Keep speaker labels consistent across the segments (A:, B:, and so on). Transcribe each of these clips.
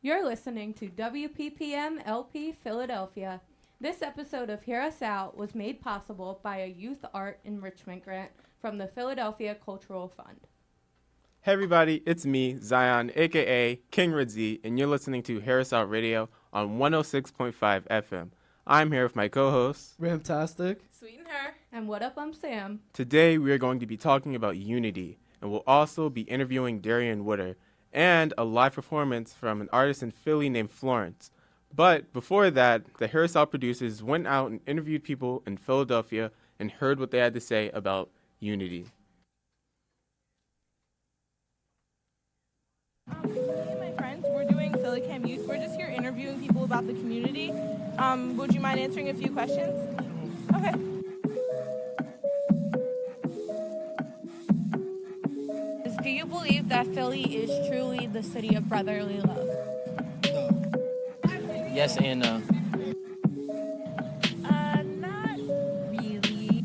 A: You're listening to WPPM LP Philadelphia. This episode of Hear Us Out was made possible by a youth art enrichment grant from the Philadelphia Cultural Fund.
B: Hey everybody, it's me, Zion, aka King Ridzi, and you're listening to Hear Us Out Radio on 106.5 FM. I'm here with my co-hosts,
C: Ramtastic,
A: Sweet and Her, and What Up, I'm Sam.
B: Today we are going to be talking about unity, and we'll also be interviewing Darian Wooder, and a live performance from an artist in Philly named Florence. But before that, the Hear Us Out producers went out and interviewed people in Philadelphia and heard what they had to say about unity.
D: Me and my friends, we're doing Philly Cam Youth. We're just here interviewing people about the community. Would you mind answering a few questions? Okay. Do you believe that Philly is truly the city of brotherly love?
E: Yes and no.
D: Not really.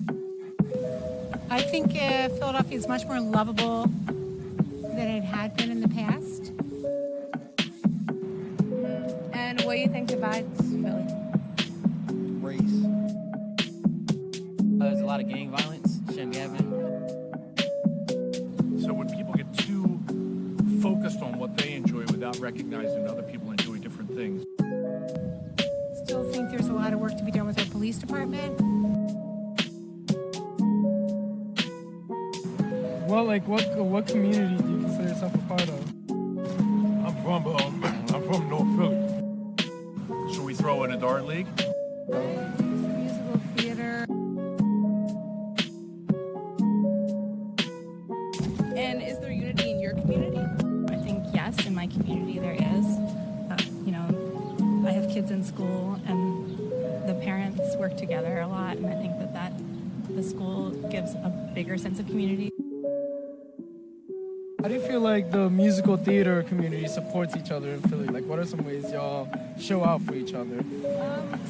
F: I think Philadelphia is much more lovable than it had been in the past.
D: And what do you think divides Philly?
E: Race. There's a lot of gang violence. Shouldn't be happening.
G: So when people get too focused on what they enjoy without recognizing that other people enjoy different things.
F: Still think there's a lot of work to be done with our police department.
C: Well, like what community do you consider yourself a part of?
G: I'm from North Philly. Should we throw in a dart league?
D: Musical theater. And is there unity in your community?
H: I think yes, in my community there is. I have kids in school and the parents work together a lot, and I think that the school gives a bigger sense of community.
C: How do you feel like the musical theater community supports each other in Philly? Like, what are some ways y'all show out for each other?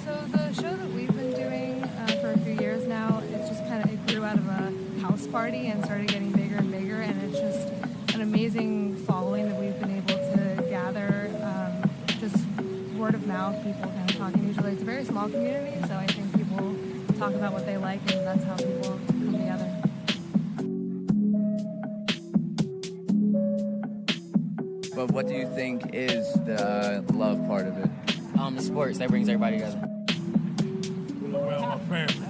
D: So the show that we've been doing for a few years now, it grew out of a house party and started getting bigger and bigger, and it's just an amazing following that we've been able to gather. Just word of mouth, people kind of talking to each other. It's a very small community, so I think people talk about what they like, and that's how people come together.
I: But what do you think is the love part of it?
E: The sports, that brings everybody together.
G: Well, my family.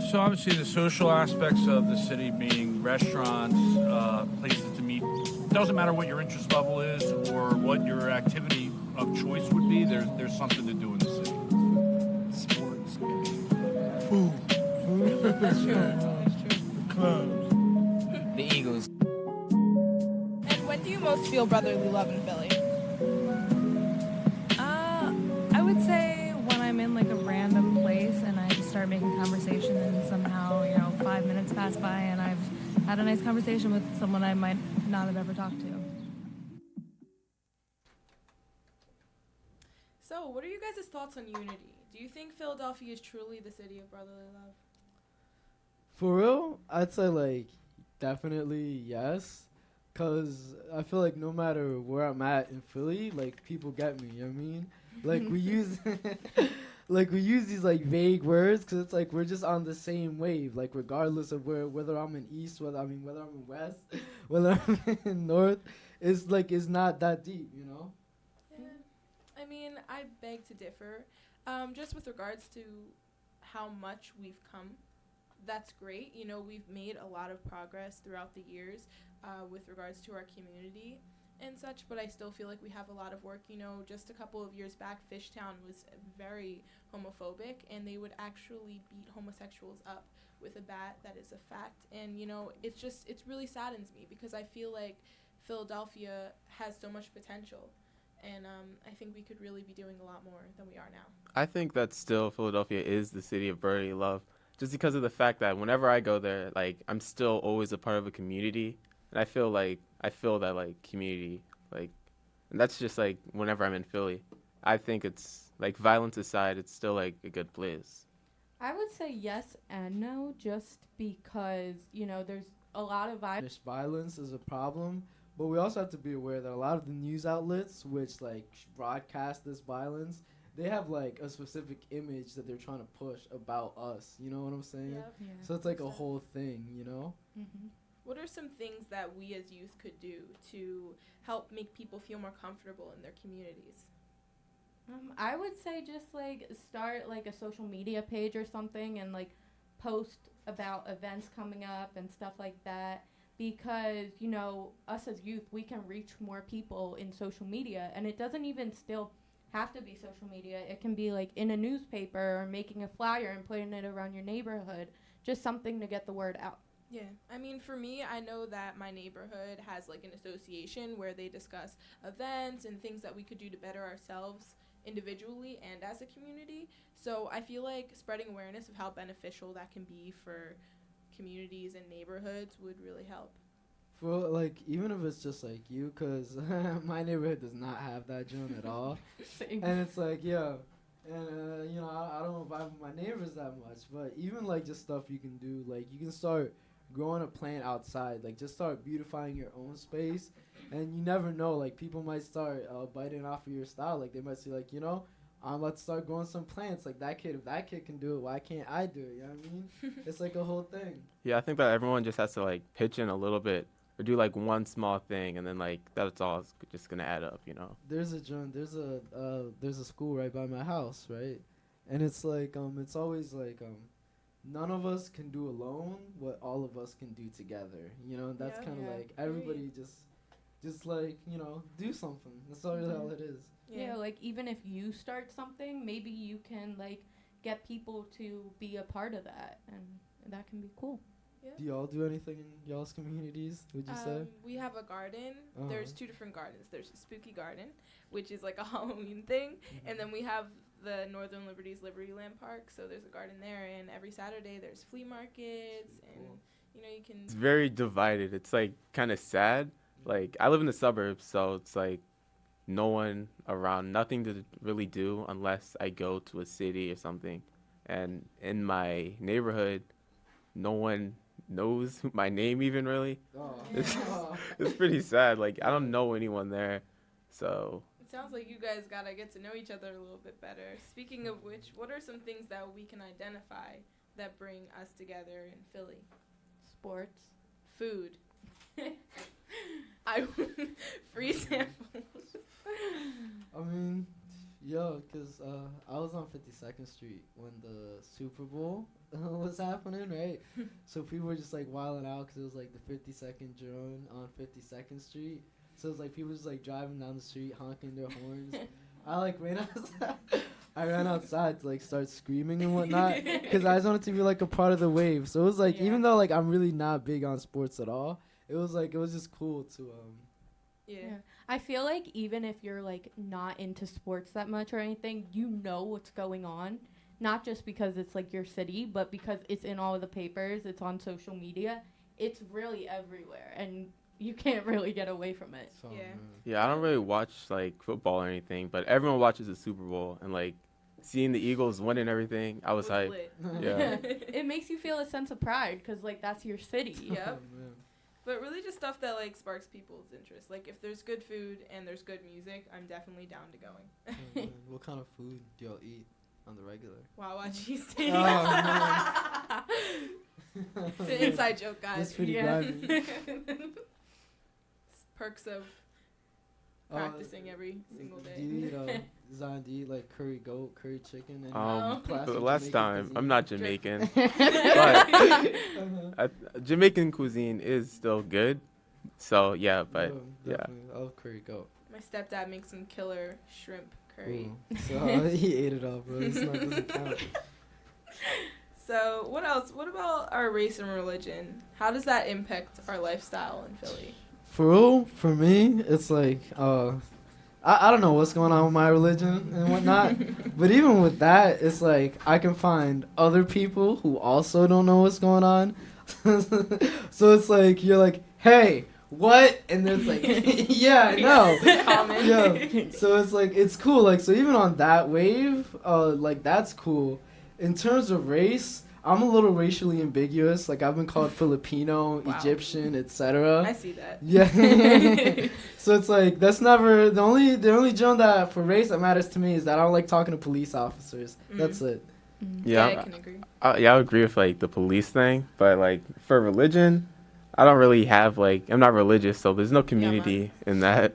G: So obviously the social aspects of the city being restaurants, places to meet. It doesn't matter what your interest level is or what your activity of choice would be, there's something to do in the city.
I: Sports.
G: Food.
D: That's true. That's true.
G: The clubs.
E: The Eagles.
D: And when do you most feel brotherly love in Philly? I would say when I'm in like a random place and I just start making conversation and somehow, 5 minutes pass by and I've had a nice conversation with someone I might not have ever talked to.
J: So, what are you guys' thoughts on unity? Do you think Philadelphia is truly the city of brotherly love?
C: For real, I'd say like definitely yes. Cause I feel like no matter where I'm at in Philly, like people get me, you know what I mean? Like we use these like vague words, cause it's like we're just on the same wave, like regardless of whether I'm in East, whether I'm in West, whether I'm in North, it's not that deep, you know?
J: Yeah. I mean, I beg to differ. Just with regards to how much we've come, that's great. We've made a lot of progress throughout the years with regards to our community and such, but I still feel like we have a lot of work. Just a couple of years back, Fishtown was very homophobic, and they would actually beat homosexuals up with a bat. That is a fact. And, it really saddens me because I feel like Philadelphia has so much potential. And I think we could really be doing a lot more than we are now.
B: I think that still Philadelphia is the city of brotherly love, just because of the fact that whenever I go there, like, I'm still always a part of a community, and I feel that like community, like, and that's just like whenever I'm in Philly, I think it's like violence aside, it's still like a good place.
A: I would say yes and no, just because, there's a lot of
C: Violence is a problem, But we also have to be aware that a lot of the news outlets which like broadcast this violence, they have like a specific image that they're trying to push about us. You know what I'm saying?
J: Yep.
A: Yeah.
C: So it's like a whole thing, you know?
A: Mm-hmm.
J: What are some things that we as youth could do to help make people feel more comfortable in their communities?
A: I would say just like start like a social media page or something and like post about events coming up and stuff like that, because you know us as youth, we can reach more people in social media, and it doesn't even still have to be social media. It can be like in a newspaper or making a flyer and putting it around your neighborhood, just something to get the word out.
J: Yeah, I mean, for me, I know that my neighborhood has like an association where they discuss events and things that we could do to better ourselves individually and as a community. So I feel like spreading awareness of how beneficial that can be for communities and neighborhoods would really help.
C: For like, even if it's just like you, cause my neighborhood does not have that joint at all, and it's like, yeah, and you know, I don't vibe with my neighbors that much, but even like just stuff you can do, like you can start growing a plant outside, like just start beautifying your own space, and you never know, like people might start biting off of your style, like they might see like, you know, let's start growing some plants, like that kid, if that kid can do it, why can't I do it, you know what I mean? It's like a whole thing.
B: Yeah, I think that everyone just has to like pitch in a little bit or do like one small thing, and then like that's all just gonna add up, you know.
C: There's a school right by my house, right? And it's like it's always like none of us can do alone what all of us can do together. You know, that's
J: Yeah.
C: kind of
A: Yeah.
C: like everybody just like, you know, do something. That's all really all it is.
A: Yeah, like even if you start something, maybe you can like get people to be a part of that, and that can be cool.
C: Do y'all do anything in y'all's communities, would you say?
J: We have a garden.
C: Uh-huh.
J: There's two different gardens. There's a spooky garden, which is like a Halloween thing, and then we have the Northern Liberties Liberty Land Park. So there's a garden there, and every Saturday there's flea markets, and you know you can.
B: It's very divided. It's like kind of sad. Like I live in the suburbs, so it's like no one around, nothing to really do unless I go to a city or something. And in my neighborhood, no one knows my name even really. It's pretty sad. Like I don't know anyone there, so.
J: It sounds like you guys gotta get to know each other a little bit better. Speaking of which, what are some things that we can identify that bring us together in Philly?
A: Sports.
J: Food. Free samples.
C: I mean, yo, cause I was on 52nd Street when the Super Bowl was happening, right? So people were just like wilding out because it was like the 52nd drone on 52nd Street. So it was like people just like driving down the street honking their horns. I like ran outside. I ran outside to like start screaming and whatnot because I just wanted to be like a part of the wave. So it was like, even though like I'm really not big on sports at all, it was just cool to
J: Yeah.
A: I feel like even if you're like not into sports that much or anything, you know what's going on. Not just because it's like your city, but because it's in all of the papers, it's on social media. It's really everywhere, and you can't really get away from it.
C: so,
J: Yeah.
B: Yeah, I don't really watch like football or anything, but everyone watches the Super Bowl, and like seeing the Eagles win and everything, I was hyped.
J: lit.
B: Yeah.
A: It makes you feel a sense of pride because like that's your city.
J: Yep. But really just stuff that like sparks people's interest. Like if there's good food and there's good music, I'm definitely down to going.
C: What kind of food do y'all eat on the regular?
J: Wawa cheesesteak.
C: Oh,
J: It's an inside joke, guys.
C: That's pretty grimy.
J: Perks of practicing every single day.
C: Do you eat, Zion, do you eat like curry goat, curry chicken, and
J: No.
C: classic
B: For the last
C: Jamaican
B: time,
C: cuisine?
B: I'm not Jamaican, but Jamaican cuisine is still good. So yeah, but yeah.
C: Definitely. I love curry goat.
J: My stepdad makes some killer shrimp curry.
C: Ooh. So he ate it all, bro. It's not doesn't count.
J: So what else? What about our race and religion? How does that impact our lifestyle in Philly?
C: For real, for me, it's like I don't know what's going on with my religion and whatnot, but even with that, it's like I can find other people who also don't know what's going on. So it's like you're like, hey, what? And then it's like, yeah, I know.
J: Common.
C: Yeah. So it's like it's cool. Like so, even on that wave, like that's cool. In terms of race, I'm a little racially ambiguous. Like, I've been called Filipino,
J: Wow.
C: Egyptian, etc.
J: I see that.
C: Yeah. So it's like, that's never the only Joan that for race that matters to me is that I don't like talking to police officers. That's it.
B: Yeah,
J: I can agree.
B: yeah, I would agree with like the police thing, but like for religion, I don't really have like I'm not religious, so there's no community in that.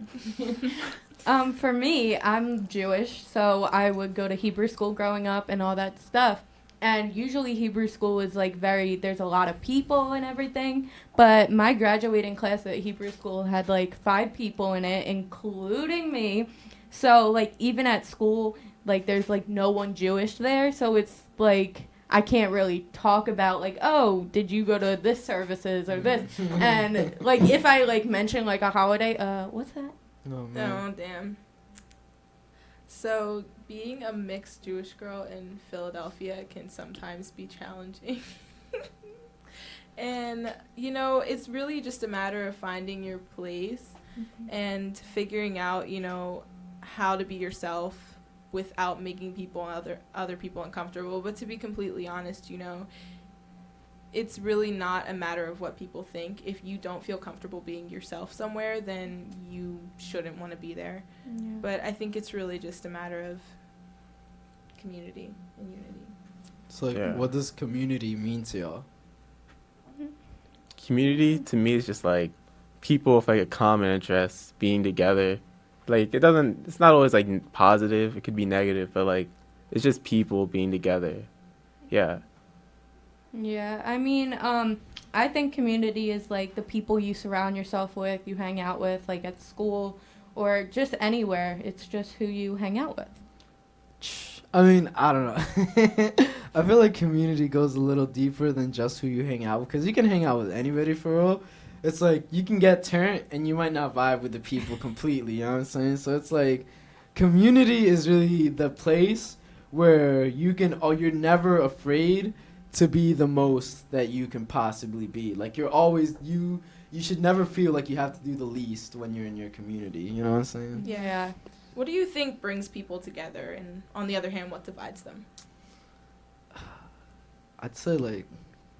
A: For me, I'm Jewish, so I would go to Hebrew school growing up and all that stuff. And usually Hebrew school is like there's a lot of people and everything. But my graduating class at Hebrew school had like 5 people in it, including me. So like even at school, like there's like no one Jewish there. So it's like I can't really talk about like, oh, did you go to this services or this? And like if I like mention like a holiday, what's that?
C: Oh, man.
J: Oh, damn. So, being a mixed Jewish girl in Philadelphia can sometimes be challenging. And, you know, it's really just a matter of finding your place and figuring out, you know, how to be yourself without making people other people uncomfortable. But to be completely honest, you know, it's really not a matter of what people think. If you don't feel comfortable being yourself somewhere, then you shouldn't want to be there.
A: Yeah.
J: But I think it's really just a matter of community and unity.
C: So, like,
B: Yeah.
C: what does community mean to y'all?
B: Community to me is just like people with like a common interest being together. Like it's not always like positive, it could be negative, but like it's just people being together. Yeah.
A: Yeah, I mean, I think community is like the people you surround yourself with, you hang out with, like at school or just anywhere. It's just who you hang out with.
C: I mean, I don't know. I feel like community goes a little deeper than just who you hang out with, because you can hang out with anybody for real. It's like you can get turned and you might not vibe with the people completely, you know what I'm saying? So it's like community is really the place where you're never afraid to be the most that you can possibly be. Like you're always you should never feel like you have to do the least when you're in your community, you know what I'm saying?
A: Yeah.
J: What do you think brings people together, and on the other hand, what divides them?
C: I'd say like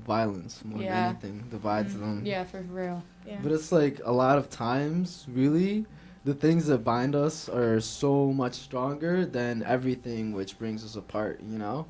C: violence more than
A: Yeah.
C: anything divides them.
A: Yeah, for real.
J: Yeah.
C: But it's like a lot of times, really, the things that bind us are so much stronger than everything which brings us apart, you know?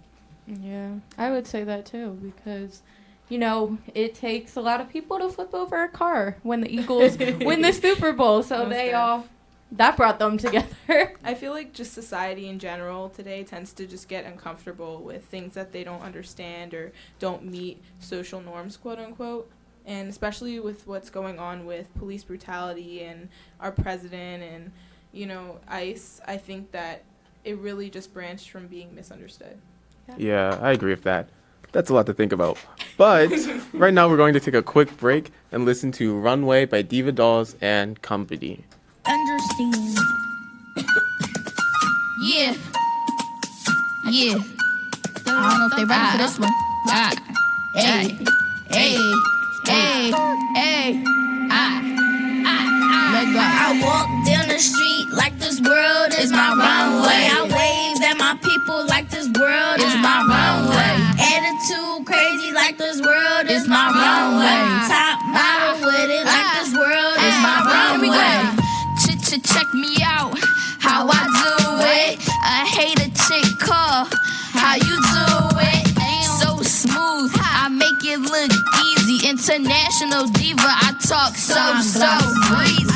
A: Yeah, I would say that too because, you know, it takes a lot of people to flip over a car when the Eagles win the Super Bowl. So
J: Most
A: that brought them together.
J: I feel like just society in general today tends to just get uncomfortable with things that they don't understand or don't meet social norms, quote unquote. And especially with what's going on with police brutality and our president and, you know, ICE, I think that it really just branched from being misunderstood.
B: Yeah, I agree with that. That's a lot to think about. But right now we're going to take a quick break and listen to Runway by Diva Dolls and Company.
K: Understand. Yeah. Yeah. I don't know if they ready for this one. Hey. Hey. Hey. Hey. Let go. I walk down the street like this world is my runway. I wave at my people like this world is my runway. Attitude crazy like this world is my runway. Top model with it like this world is my runway. Check me out, how I do it. I hate a chick call, how you do it. So smooth, I make it look easy. International diva, I talk so breezy.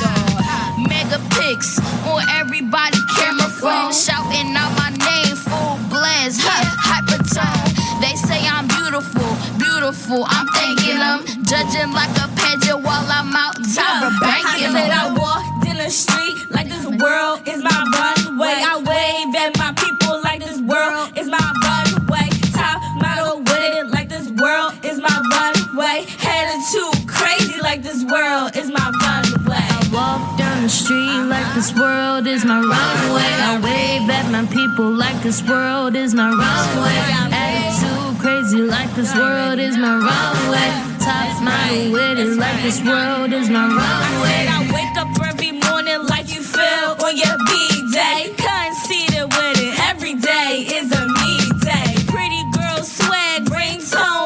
K: Mega pics on everybody camera phone, shouting out my name full blast, hypertone. They say I'm beautiful, beautiful. I'm thanking them, judging like a pageant while I'm out Tyra banking them. I walked in the street like this world is my runway. I wave at my people like this world is my runway. Top model with it like this world is my runway. Headed too crazy like this world is my runway. I walk down the street like this world is my runway. I wave at my people like this world is my runway. Attitude crazy like this world is my runway. Top model with it like this world is my runway. I wake up every morning like you feel on your B-day. Conceited with it, every day is a me day. Pretty girl swag, ringtone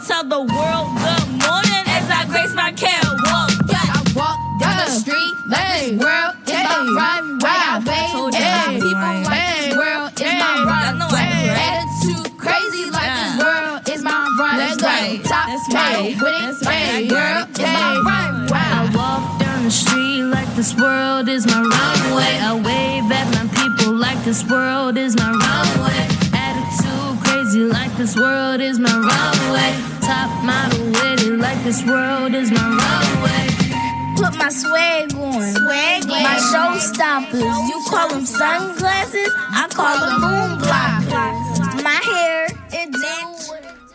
K: tell the world good morning as I grace my catwalk. I walk down the street like this world is my runway. I wave at my people like this world is my runway. Attitude crazy like this world is my runway. Top model with it like this world is my runway. I walk down the street like this world is my runway. I wave at my people like this world is my runway. Attitude crazy like this world is my runway. Top model with it like this world is my runway. Put my swag on, my showstoppers. You call them sunglasses, I call them moon blockers. My hair, it do what it do.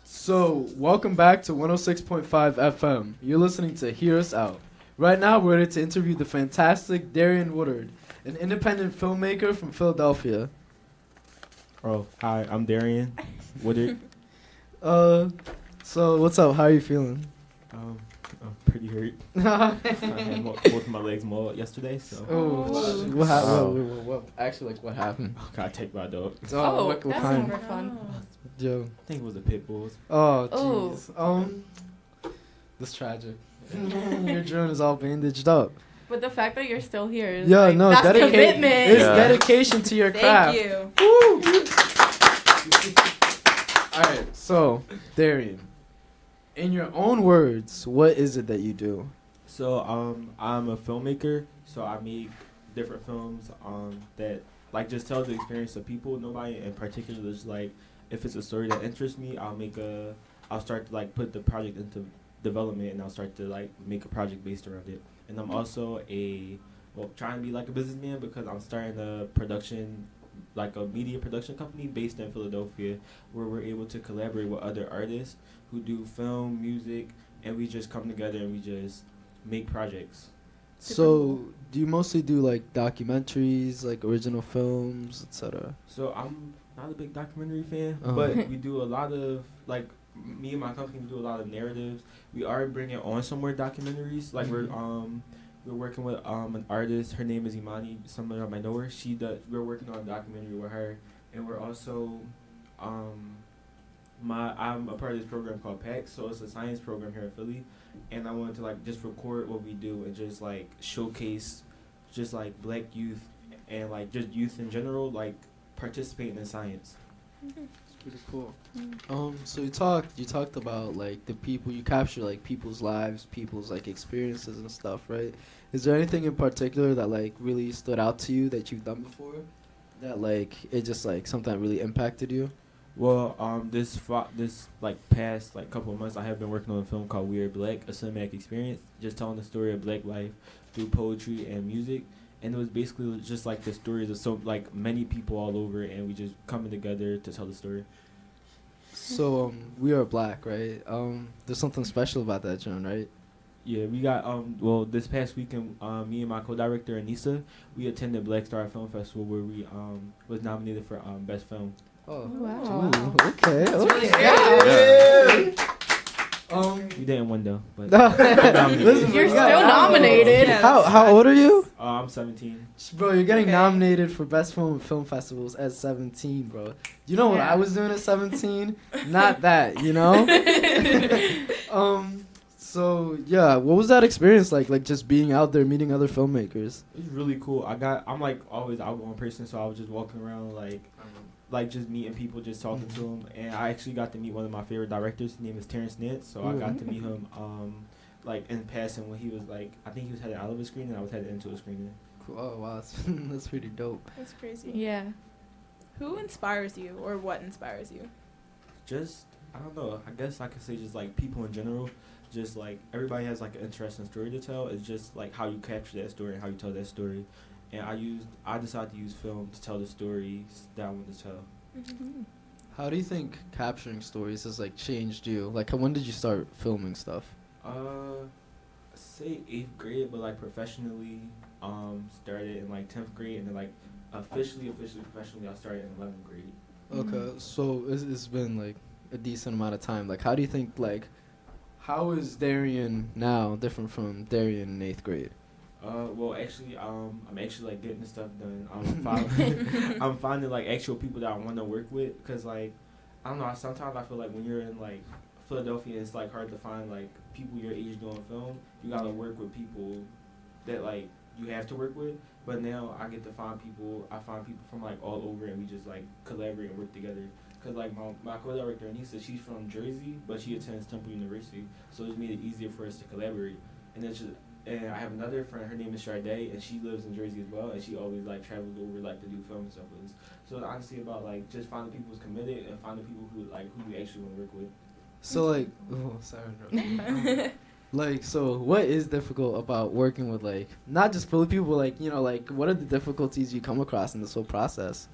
C: So, welcome back to 106.5 FM. You're listening to Hear Us Out. Right now, we're ready to interview the fantastic Darian Woodard, an independent filmmaker from Philadelphia.
L: Oh, hi, I'm Darian Woodard.
C: So what's up? How are you feeling?
L: I'm pretty hurt. I had both of my legs mauled yesterday, so.
C: What happened? What? Actually, like, what happened?
L: Got attacked by a dog.
C: What
A: that's
C: kind?
A: never fun.
C: Joe.
L: I think it was the pit bulls.
C: Oh, jeez. That's tragic. Your drone is all bandaged up.
A: But the fact that you're still here is
C: that's
A: commitment.
C: It's dedication to your craft.
J: Thank you.
C: Woo! All right, so Darian, in your own words, what is it that you do?
L: So I'm a filmmaker. So I make different films that like just tell the experience of people. Nobody in particular is like, if it's a story that interests me, I'll start to like put the project into development, and I'll start to like make a project based around it. And I'm also trying to be like a businessman, because I'm starting a production, like a media production company based in Philadelphia, where we're able to collaborate with other artists who do film, music, and we just come together and we just make projects.
C: So, do you mostly do like documentaries, like original films, etc.?
L: So I'm not a big documentary fan, but we do a lot of like, me and my company do a lot of narratives. We are bringing on some more documentaries. Like we're working with an artist. Her name is Imani. Some of y'all might know her. We're working on a documentary with her, and we're also I'm a part of this program called PAX. So it's a science program here in Philly, and I wanted to like just record what we do and just like showcase just like black youth and like just youth in general, like participating in science.
C: It's pretty cool. So you talked about like the people you capture, like people's lives, people's like experiences and stuff, right? Is there anything in particular that like really stood out to you that you've done before, that like it just like something that really impacted you?
L: Well, this like past like couple of months, I have been working on a film called We Are Black, a cinematic experience, just telling the story of black life through poetry and music. And it was basically just like the stories of so like many people all over, and we just coming together to tell the story.
C: So We Are Black, right? There's something special about that, John, right?
L: Yeah, we got this past weekend, me and my co-director Anissa, we attended Black Star Film Festival, where we was nominated for best film.
C: Oh
A: wow!
C: Ooh, okay.
L: We didn't win though, but
C: listen,
A: you're still nominated.
C: How old are you?
L: I'm 17.
C: Bro, you're getting nominated for best film festivals at 17, bro. You know what I was doing at 17? Not that, you know. So yeah, what was that experience like? Like just being out there, meeting other filmmakers.
L: It was really cool. I'm like always outgoing person, so I was just walking around like just meeting people, just talking to them. And I actually got to meet one of my favorite directors. His name is Terrence Nance. So I got to meet him like in passing when he was like, I think he was headed out of a screening and I was headed into a screening.
C: Cool. Oh wow, that's pretty dope.
J: That's crazy.
A: Yeah.
J: Who inspires you, or what inspires you?
L: Just, I don't know. I guess I could say just like people in general. Just like everybody has like an interesting story to tell. It's just like how you capture that story and how you tell that story. And I decided to use film to tell the stories that I wanted to tell.
J: Mm-hmm.
C: How do you think capturing stories has like changed you? Like, when did you start filming stuff?
L: Say 8th grade, but like professionally, started in like 10th grade, and then like officially professionally, I started in 11th grade.
C: Okay, so it's been like a decent amount of time. Like, how do you think like, how is Darian now different from Darian in 8th grade?
L: Well, actually, I'm actually like getting the stuff done. I'm finding like actual people that I want to work with, cause like I don't know. Sometimes I feel like when you're in like Philadelphia, it's like hard to find like people your age doing film. You gotta work with people that like you have to work with. But now I get to find people. I find people from like all over, and we just like collaborate and work together. Cause like my co-director Anissa, she's from Jersey, but she attends Temple University, so it's made it easier for us to collaborate. And then and I have another friend. Her name is Sade, and she lives in Jersey as well, and she always like travels over like to do film and stuff with us. So it's honestly about like just finding people who's committed and finding people who you actually want to work with.
C: So like, oh sorry. Like, so what is difficult about working with like not just Philly people, but like like what are the difficulties you come across in this whole process?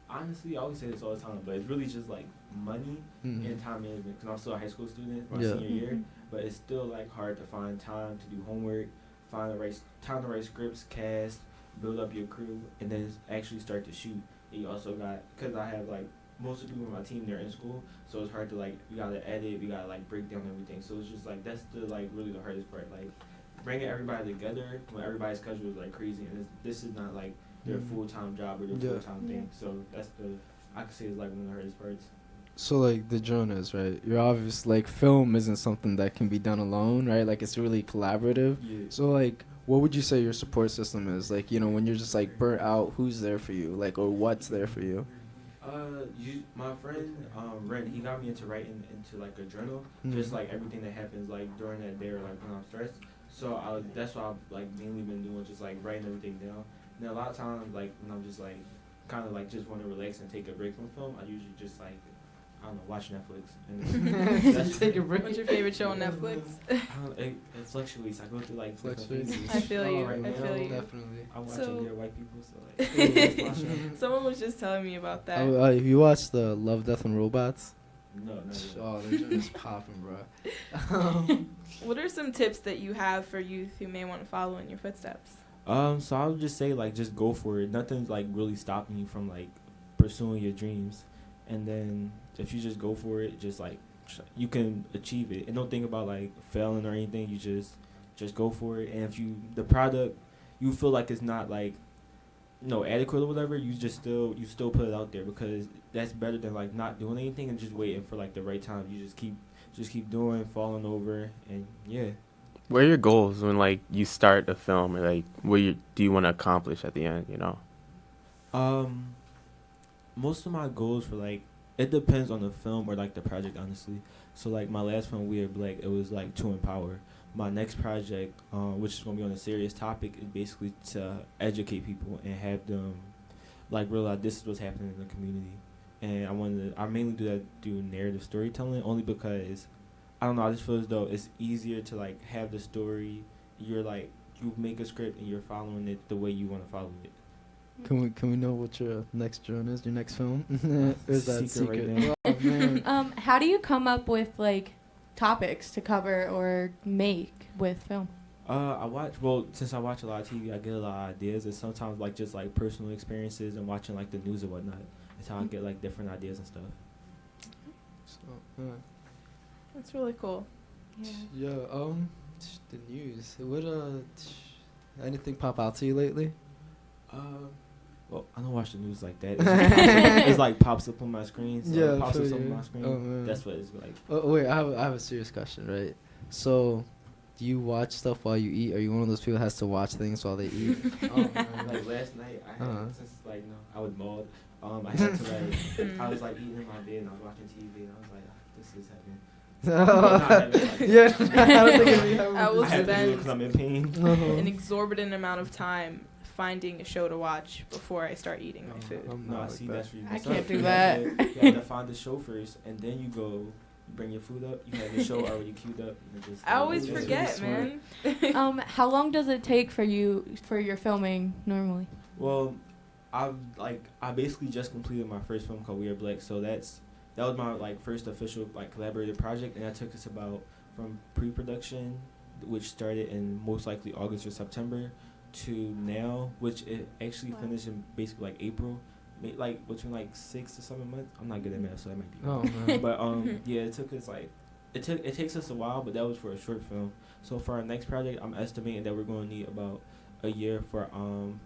L: Honestly, I always say this all the time, but it's really just like money and time management. Because I'm still a high school student, my senior year, but it's still like hard to find time to do homework, find the right time to write scripts, cast, build up your crew, and then actually start to shoot. And you also got, because I have like most of the people on my team, they're in school, so it's hard to like, we gotta edit, we gotta like break down everything. So it's just like, that's the like really the hardest part, like bringing everybody together when everybody's schedule is like crazy, and this is not like their full-time job or their full-time thing. So that's I could say it's like one of the hardest parts.
C: So like the Jonas, right? You're obvious like film isn't something that can be done alone, right? Like it's really collaborative.
L: Yeah.
C: So like what would you say your support system is? Like, when you're just like burnt out, who's there for you? Like, or what's there for you?
L: My friend Ren, he got me into writing into like a journal, just like everything that happens like during that day or like when I'm stressed. So that's what I've like mainly been doing, just like writing everything down. And a lot of times, like when I'm just like kind of like just want to relax and take a break from film, I usually just like I don't know, watch Netflix. And that's
C: take a break.
J: What's your favorite show on Netflix?
L: It fluctuates. I go through like
C: fluctuates.
J: I feel you.
L: Right
J: I feel you.
C: Definitely.
L: I'm watching Dear White People, so like.
J: Someone was just telling me about that.
C: If you watch the Love, Death, and Robots.
L: No, not yet.
C: Oh, they're just popping, bro.
J: What are some tips that you have for youth who may want to follow in your footsteps?
L: So I would just say like just go for it. Nothing's like really stopping you from like pursuing your dreams, and then if you just go for it, just like you can achieve it. And don't think about like failing or anything. You just go for it. And if the product you feel like it's not like adequate or whatever, you still put it out there, because that's better than like not doing anything and just waiting for like the right time. You just keep doing, falling over, and yeah.
B: What are your goals when like you start a film, or like what do you want to accomplish at the end?
L: Most of my goals for like, it depends on the film or like the project, honestly. So like my last film, We Are Black, it was like to empower. My next project, which is gonna be on a serious topic, is basically to educate people and have them like realize this is what's happening in the community. And I mainly do that through narrative storytelling, only because I don't know, I just feel as though it's easier to like have the story. You make a script and you're following it the way you want to follow it.
C: Can we know what your next journey is? Your next film? Or is that secret?
L: Right now.
C: Oh, man.
A: How do you come up with like topics to cover or make with film?
L: Since I watch a lot of TV, I get a lot of ideas, and sometimes like just like personal experiences and watching like the news and whatnot. It's how I get like different ideas and stuff.
C: So,
J: That's really cool.
C: Yeah. The news. Anything pop out to you lately?
L: Well, I don't watch the news like that. It's like pops up on my screen. So
C: Yeah,
L: it pops up
C: you.
L: on my screen.
C: Oh, man.
L: That's what it's like.
C: Oh, wait, I have a serious question, right? So, do you watch stuff while you eat? Are you one of those people that has to watch things while they eat?
L: Like last night, I had since like I was mauled. I had to like I was like eating in my bed and I was watching TV and I was like, this is happening.
C: I don't think it'd be happening.
J: I will
L: I have to do it
J: spend
L: because I'm in pain.
J: an exorbitant amount of time finding a show to watch before I start eating my food.
L: That's where you
A: I
L: mess
A: can't
L: up.
A: do
L: You
A: that.
L: You have to find the show first, and then you go. You bring your food up. You have the show already queued up. And just
J: I always forget,
L: really
J: man.
A: How long does it take for your filming normally?
L: Well, I basically just completed my first film called We Are Black, so that was my like first official like collaborative project, and that took us about from pre-production, which started in most likely August or September, to now, which it actually finished in basically like April, like between like 6 to 7 months. I'm not good at math, so that might be wrong.
C: Oh, man.
L: But yeah, it took us like it takes us a while, but that was for a short film. So for our next project, I'm estimating that we're going to need about a year for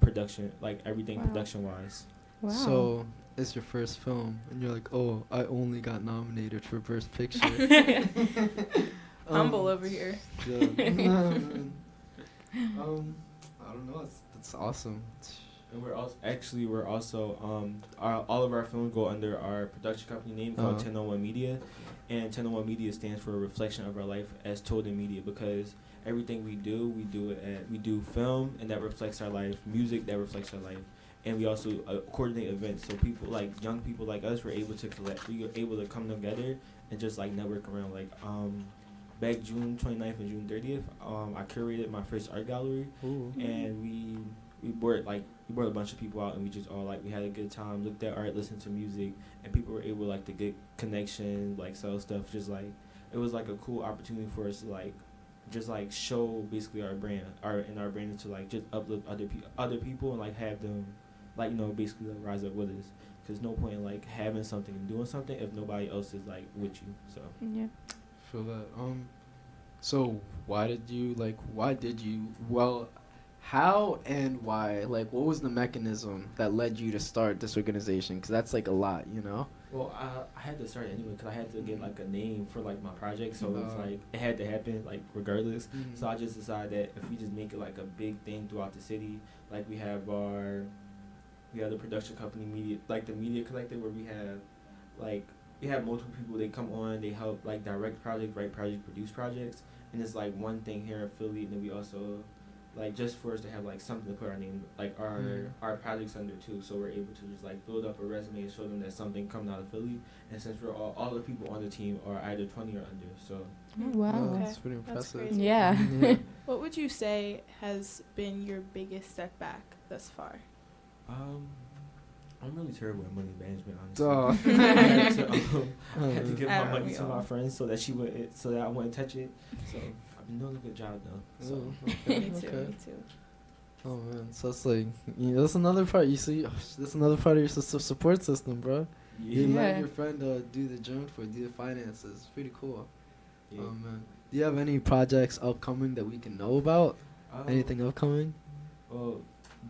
L: production, like everything production wise.
A: Wow.
C: So it's your first film, and you're like, oh, I only got nominated for Best Picture.
J: Humble over here.
C: Yeah. I don't know. It's awesome.
L: And we're also all of our films go under our production company name called 1001 Media, and 1001 Media stands for a reflection of our life as told in media, because everything we do film, and that reflects our life, music that reflects our life, and we also coordinate events. So people like young people like us were able to come together and just like network around. Like back June 29th and June 30th, I curated my first art gallery.
C: Ooh.
L: And we brought a bunch of people out, and we just all we had a good time, looked at art, listened to music, and people were able to get connection, sell stuff. Just it was a cool opportunity for us to show basically our brand, our brand, to just uplift other people and have them basically rise up with us. Cause no point in having something and doing something if nobody else is with you. So
A: yeah.
C: Feel that. So how and why? What was the mechanism that led you to start this organization? Because that's a lot, you know?
L: Well, I had to start anyway because I had to get a name for my project. So it's it had to happen regardless.
C: Mm-hmm.
L: So I just decided that if we just make it a big thing throughout the city, we have the production company media, the media collective, where we have multiple people. They come on, they help direct projects, write projects, produce projects, and it's one thing here in Philly, and then we also just for us to have something to put our name our projects under too, so we're able to just build up a resume and show them that something coming out of Philly. And since we're all the people on the team are either 20 or under, so
A: wow,
C: that's pretty impressive.
J: That's crazy.
A: Yeah.
J: What would you say has been your biggest setback thus far?
L: I'm really terrible at money management, honestly. I had to give my money to my friends so that I wouldn't touch it. So I've been doing a good job though. So
J: Me too.
C: Oh man, so it's that's another part. You see, that's another part of your support system, bro.
L: Yeah.
C: You let your friend do the junk do the finances. It's pretty cool.
L: Yeah.
C: Oh man, do you have any projects upcoming that we can know about? Anything upcoming?
L: Well,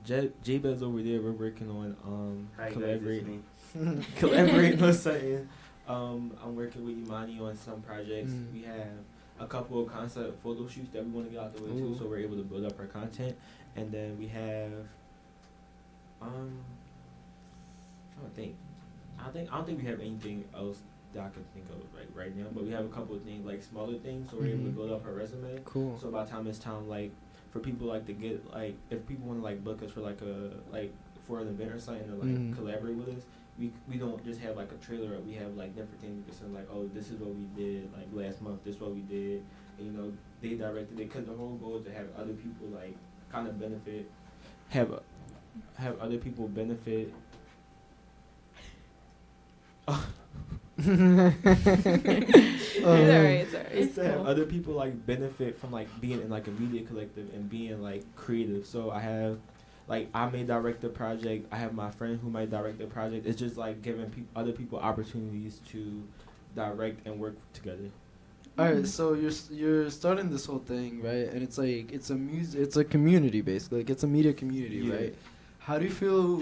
L: J-Bez over there, we're working on collaborating on something. I'm working with Imani on some projects. We have a couple of concept photo shoots that we want to get out the way too, so we're able to build up our content. And then we have I don't think we have anything else that I could think of right now, but we have a couple of things smaller things, so we're able to build up our resume.
C: Cool.
L: So by the time it's time for people to get if people want to book us for for an event or something or collaborate with us, we don't just have a trailer. We have different things we can send oh, this is what we did last month, this is what we did, and they directed it, because the whole goal is to have other people kind of benefit, have other people benefit.
J: It's alright.
L: It's to have other people benefit from being in a media collective and being creative. So I have I may direct the project. I have my friend who might direct the project. It's just giving other people opportunities to direct and work together.
C: All right, so you're starting this whole thing, right? And it's it's a community basically. It's a media community,
L: Yeah.
C: right? How do you feel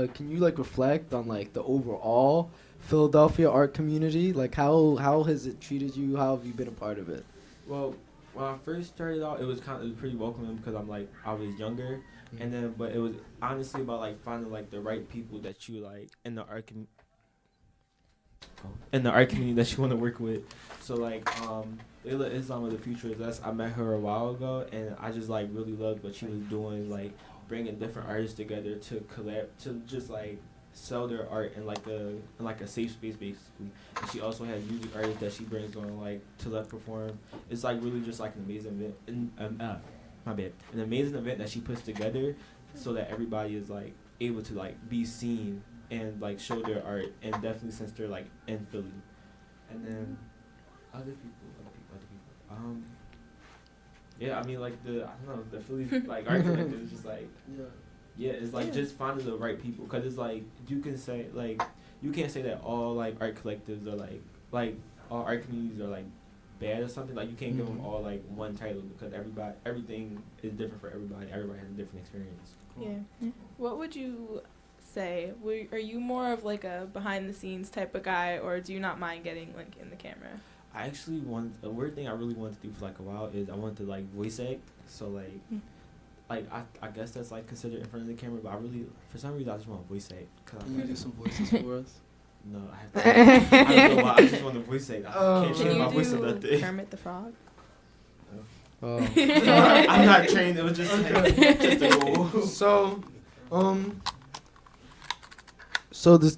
C: can you reflect on the overall Philadelphia art community? How has it treated you? How have you been a part of it?
L: Well, when I first started out, it was pretty welcoming because I was younger, and then but it was honestly about finding the right people that you in the art community that you want to work with. So Layla Islam of the Future is Us. I met her a while ago, and I just really loved what she was doing, bringing different artists together to collab, to just sell their art in a safe space basically. And she also has music artists that she brings on to let perform. It's really just an amazing event. An amazing event that she puts together so that everybody is able to be seen and show their art, and definitely since they're in Philly. And then other people. Yeah, I mean I don't know, the Philly art collective is just yeah, it's just finding the right people, because it's you can say you can't say that all art collectives are all art communities are bad or something. You can't give them all one title, because everything is different for everybody. Everybody has a different experience.
J: Yeah. What would you say? Are you more of like a behind the scenes type of guy, or do you not mind getting like in the camera?
L: I actually a weird thing I really wanted to do for like a while is I wanted to like voice act. So like I guess that's like considered in front of the camera, but I really for some reason I just want to voice act.
C: Can you do some voices for us?
L: No, I have to. I don't know why. I just want to voice act. I can't
J: Can
L: change
J: you
L: my voice or
J: do
L: nothing.
J: Kermit the Frog?
C: Oh.
L: I'm not trained. It was just just a rule.
C: So the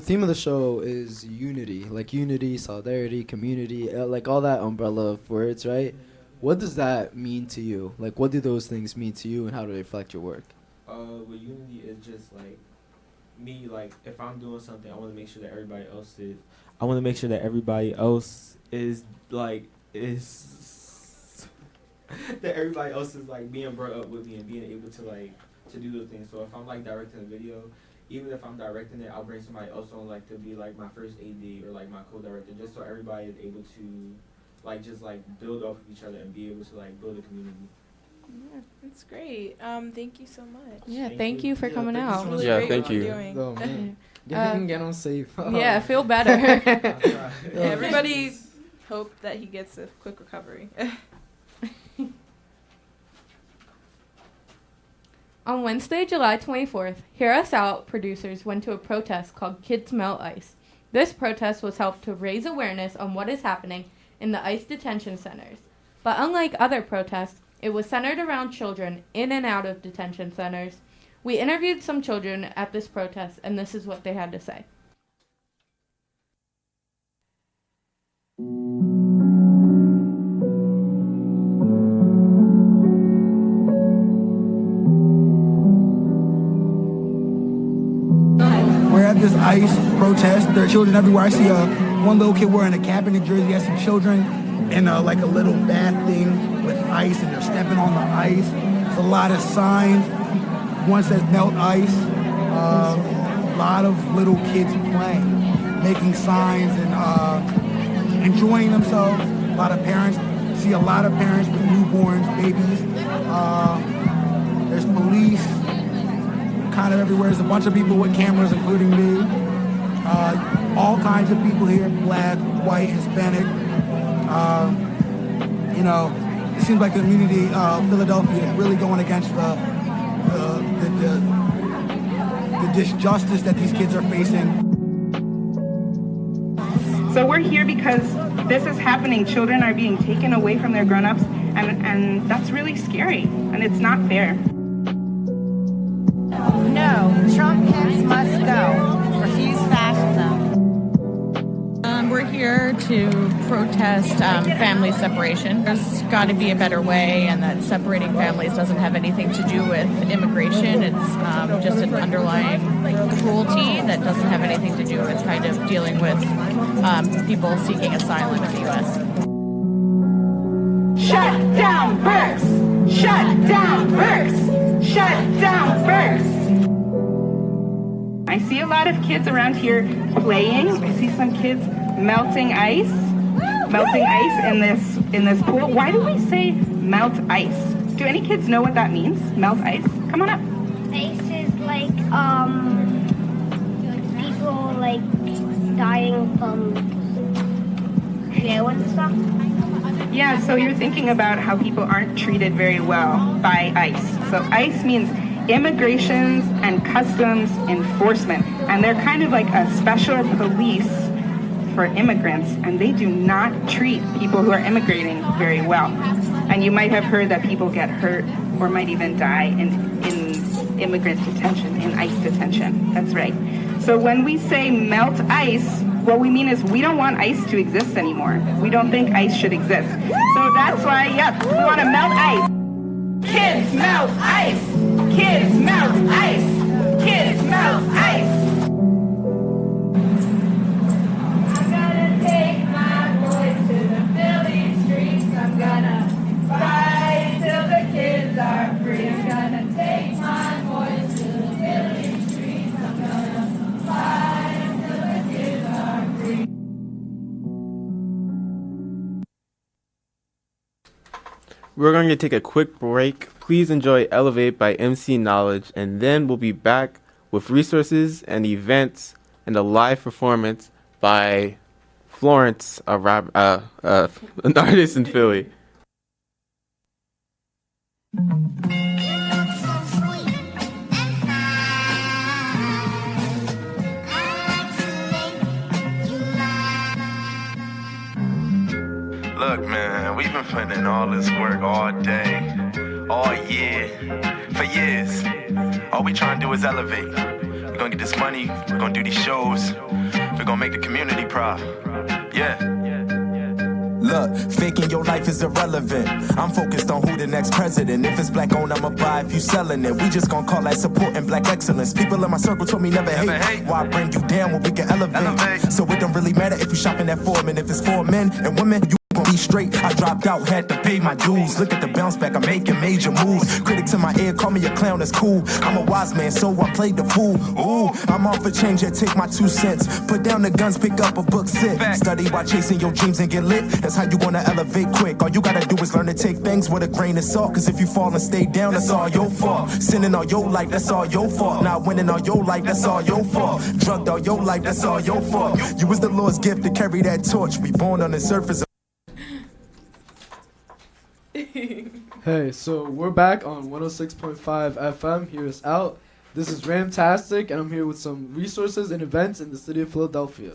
C: theme of the show is unity, like unity, solidarity, community, like all that umbrella of words, right? What does that mean to you? Like, what do those things mean to you, and how do they reflect your work?
L: Well, unity is just like me. Like, if I'm doing something, I want to make sure that everybody else is. I want to make sure that everybody else is like that everybody else is like being brought up with me and being able to like to do those things. So if I'm like directing a video, even if I'm directing it, I'll bring somebody else on like to be like my first AD or like my co-director, just so everybody is able to like just like build off of each other and be able to like build a community.
J: Yeah, that's great. Thank you so much.
A: Yeah, thank you for coming out.
J: Really
B: Yeah,
J: great
B: thank
J: what you're
B: you.
J: doing.
C: Oh, man. Get on safe.
A: Yeah, feel better.
J: Everybody hope that he gets a quick recovery.
A: On Wednesday, July 24th, Hear Us Out producers went to a protest called Kids Melt Ice. This protest was held to raise awareness on what is happening in the ICE detention centers. But unlike other protests, it was centered around children in and out of detention centers. We interviewed some children at this protest, and this is what they had to say.
M: We're at this ICE protest. There are children everywhere. I see one little kid wearing a cap in New Jersey. I see children in like a little bath thing with ice, and they're stepping on the ice. There's a lot of signs. One says melt ice. A lot of little kids playing, making signs and enjoying themselves. A lot of parents. See a lot of parents with newborns, babies. There's police kind of everywhere. There's a bunch of people with cameras, including me. All kinds of people here, black, white, Hispanic. You know, it seems like the community of Philadelphia is really going against the disjustice that these kids are facing.
N: So we're here because this is happening. Children are being taken away from their grown-ups, and that's really scary, and it's not fair.
F: No, Trump kids must go. Refuse fascism.
O: We're here to protest family separation. There's got to be a better way, and that separating families doesn't have anything to do with immigration. It's just an underlying cruelty that doesn't have anything to do with kind of dealing with people seeking asylum in the U.S.
N: Shut down births! Shut down births! Shut down births! I see a lot of kids around here playing. I see some kids melting ice in this pool. Why do we say melt ice? Do any kids know what that means? Melt ice? Come on up.
P: Ice is like people like dying from flu and stuff.
N: Yeah, so you're thinking about how people aren't treated very well by ICE. So ICE means Immigrations and Customs Enforcement, and they're kind of like a special police for immigrants, and they do not treat people who are immigrating very well. And you might have heard that people get hurt or might even die in immigrant detention, in ICE detention. That's right. So when we say melt ICE, what we mean is we don't want ICE to exist anymore. We don't think ICE should exist. So that's why, yep, we want to melt ICE. Kids melt ice! Kids melt ice! Kids melt ice!
K: I'm gonna take my boys to the Philly streets. I'm gonna fight till the kids are free. I'm gonna take my boys to the Philly streets. I'm gonna fight till the kids are free.
B: We're going to take a quick break. Please enjoy Elevate by MC Knowledge, and then we'll be back with resources and events and a live performance by Florence, an artist in Philly.
Q: Look, man, we've been putting in all this work all day, all year, for years. All we trying to do is elevate. We're gonna get this money, we're gonna do these shows, we're gonna make the community proud. Yeah.
R: Look, faking your life is irrelevant. I'm focused on who the next president. If it's black owned, I'ma buy if you selling it. We just gon' call that supporting black excellence. People in my circle told me never hate. Why bring you down when we can elevate? So it don't really matter if you shopping at Foreman. If it's for men and women, you gon' be straight. I dropped out, had to pay my dues. Look at the bounce back, I'm making major moves. Critics in my ear call me a clown, that's cool. I'm a wise man, so I played the fool. Ooh, I'm off for change, yeah, take my 2 cents. Put down the guns, pick up a book, sit. Study while chasing your dreams and get lit. That's how you wanna elevate quick. All you gotta do is learn to take things with a grain of salt. Cause if you fall and stay down, that's all your fault. Sinning all your life, that's all your fault. Not winning all your life, that's all your fault. Drugged all your life, that's all your fault. You was the Lord's gift to carry that torch. We born on the surface.
C: Hey, so we're back on 106.5 FM. Here's Out. This is Ramtastic, and I'm here with some resources and events in the city of Philadelphia.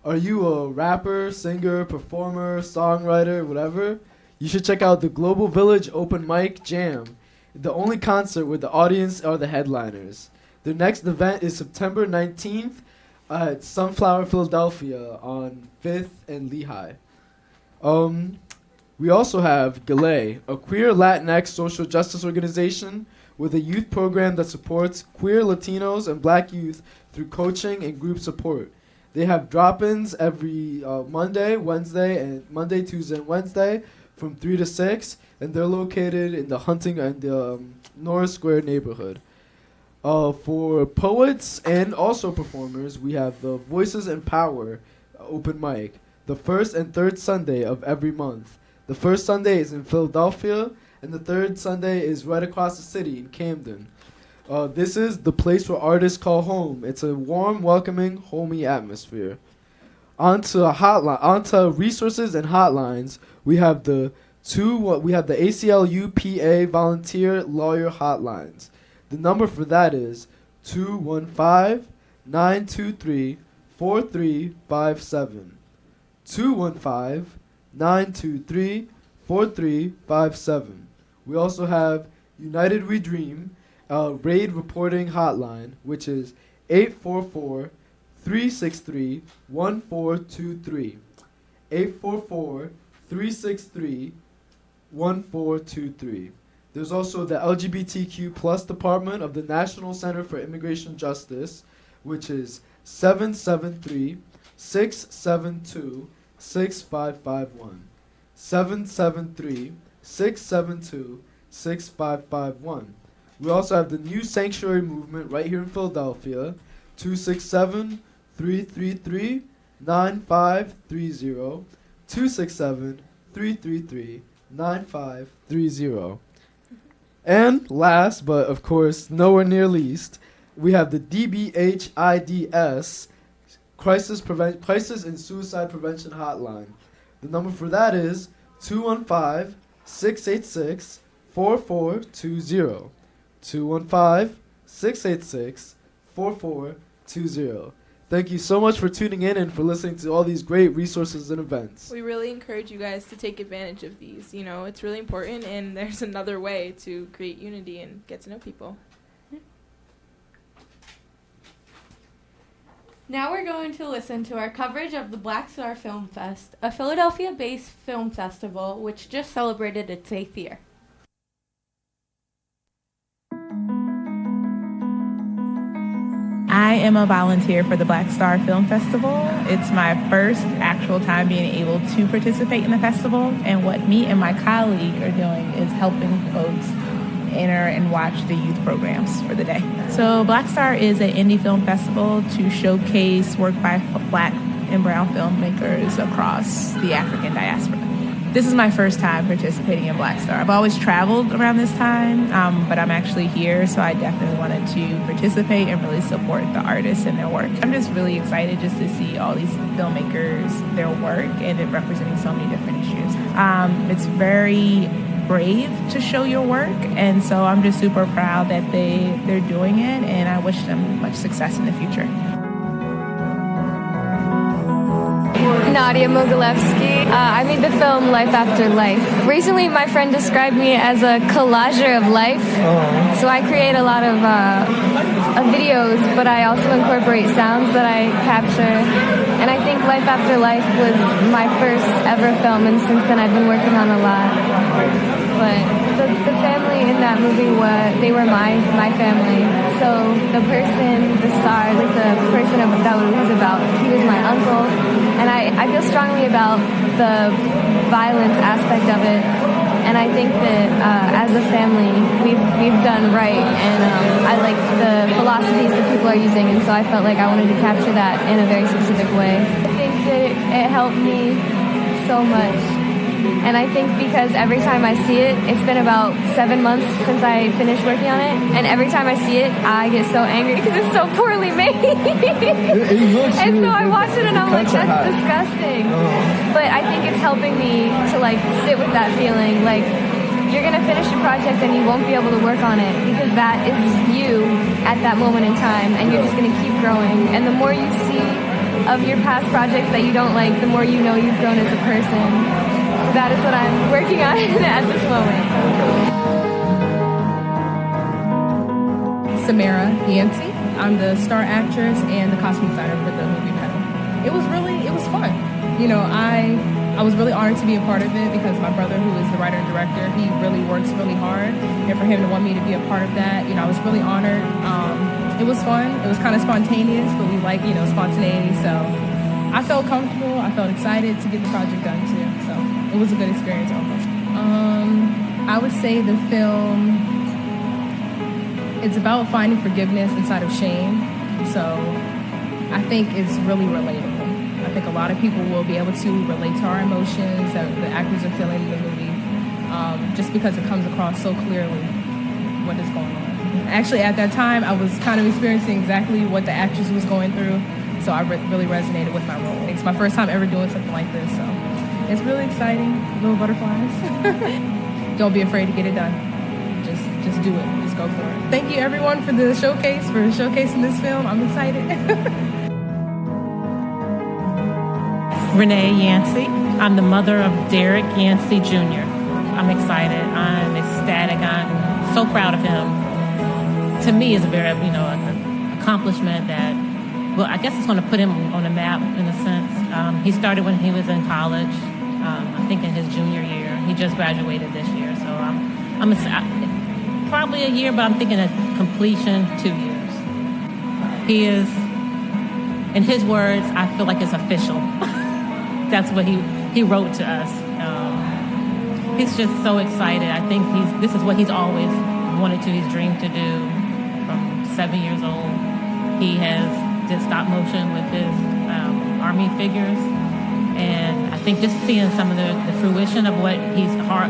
C: Are you a rapper, singer, performer, songwriter, whatever? You should check out the Global Village Open Mic Jam, the only concert where the audience are the headliners. Their next event is September 19th at Sunflower, Philadelphia on 5th and Lehigh. We also have Galay, a queer Latinx social justice organization with a youth program that supports queer Latinos and black youth through coaching and group support. They have drop-ins every Monday, Tuesday, and Wednesday from 3 to 6, and they're located in the Hunting and the Norris Square neighborhood. For poets and also performers, we have the Voices and Power open mic, the first and third Sunday of every month. The first Sunday is in Philadelphia, and the third Sunday is right across the city in Camden. This is the place where artists call home. It's a warm, welcoming, homey atmosphere. Onto resources and hotlines. We have the ACLU PA volunteer lawyer hotlines. The number for that is 215-923-4357. 215-923-4357. We also have United We Dream, raid reporting hotline, which is 844-363-1423. 844-363-1423. There's also the LGBTQ plus department of the National Center for Immigration Justice, which is 773-672-6551. 773-672-6551. We also have the new sanctuary movement right here in Philadelphia, 267-333-9530, 267-333-9530. And last, but of course nowhere near least, we have the DBHIDS, Crisis and Suicide Prevention Hotline. The number for that is 215-686-4420. 215-686-4420. Thank you so much for tuning in and for listening to all these great resources and events.
J: We really encourage you guys to take advantage of these. You know, it's really important, and there's another way to create unity and get to know people.
A: Now we're going to listen to our coverage of the Black Star Film Fest, a Philadelphia-based film festival which just celebrated its 8th year.
O: I am a volunteer for the Black Star Film Festival. It's my first actual time being able to participate in the festival, and what me and my colleague are doing is helping folks enter and watch the youth programs for the day. So Black Star is an indie film festival to showcase work by Black and brown filmmakers across the African diaspora. This is my first time participating in Black Star. I've always traveled around this time, but I'm actually here, so I definitely wanted to participate and really support the artists and their work. I'm just really excited just to see all these filmmakers, their work, and it representing so many different issues. It's very brave to show your work, and so I'm just super proud that they're doing it, and I wish them much success in the future.
S: Nadia Mogilevsky. I made the film Life After Life. Recently, my friend described me as a collager of life. So I create a lot of videos, but I also incorporate sounds that I capture. And I think Life After Life was my first ever film, and since then I've been working on a lot. But the family in that movie, they were my family. So the person, the star, like the person that it was about, he was my uncle. And I feel strongly about the violence aspect of it. And I think that as a family, we've done right. And I like the philosophies that people are using. And so I felt like I wanted to capture that in a very specific way. I think that it helped me so much. And I think because every time I see it, it's been about 7 months since I finished working on it. And every time I see it, I get so angry because it's so poorly made. And so I watch it and I'm like, that's disgusting. But I think it's helping me to like sit with that feeling. Like, you're going to finish a project and you won't be able to work on it because that is you at that moment in time. And you're just going to keep growing. And the more you see of your past projects that you don't like, the more you know you've grown as a person. That is what I'm working on at this moment.
O: Samara Yancey. I'm the star actress and the costume designer for the movie Metal. It was fun. You know, I was really honored to be a part of it because my brother, who is the writer and director, he really works really hard. And for him to want me to be a part of that, I was really honored. It was fun. It was kind of spontaneous, but we like, spontaneity. So I felt comfortable. I felt excited to get the project done too. So it was a good experience almost. I would say the film, it's about finding forgiveness inside of shame. So I think it's really relatable. I think a lot of people will be able to relate to our emotions that the actors are feeling in the movie, just because it comes across so clearly what is going on. Actually, at that time, I was kind of experiencing exactly what the actress was going through, so I really resonated with my role. It's my first time ever doing something like this, so it's really exciting. Little butterflies. Don't be afraid to get it done. Just do it. Just go for it. Thank you, everyone, for the showcase, for showcasing this film. I'm excited.
T: Renee Yancey. I'm the mother of Derek Yancey Jr. I'm excited. I'm ecstatic. I'm so proud of him. To me, it's a very, an accomplishment that, well, I guess it's going to put him on the map in a sense. He started when he was in college, I think in his junior year. He just graduated this year, so I'm probably a year, but I'm thinking of completion 2 years. He is, in his words, I feel like it's official. That's what he wrote to us. He's just so excited. I think this is what he's always wanted to, he's dreamed to do from 7 years old. He did stop motion with his Army figures. And I think just seeing some of the fruition of what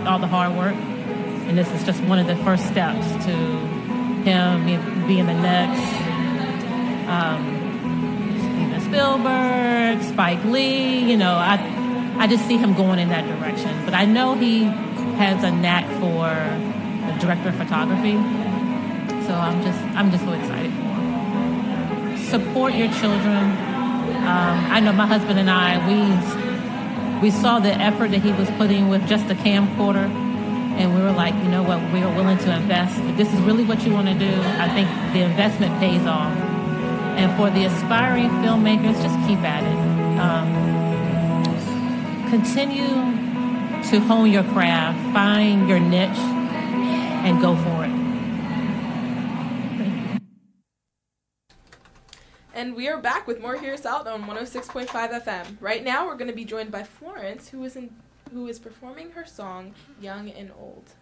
T: all the hard work, and this is just one of the first steps to him being the next Steven Spielberg, Spike Lee, I just see him going in that direction. But I know he has a knack for the director of photography. So I'm just so excited for him. Support your children. I know my husband and I, we saw the effort that he was putting with just the camcorder, and we were like, you know what, we are willing to invest. If this is really what you want to do, I think the investment pays off. And for the aspiring filmmakers, just keep at it. Continue to hone your craft, find your niche, and go for it.
J: And we are back with more Hear Us Out on 106.5 FM. Right now, we're going to be joined by Florence, who is performing her song, Young and Old.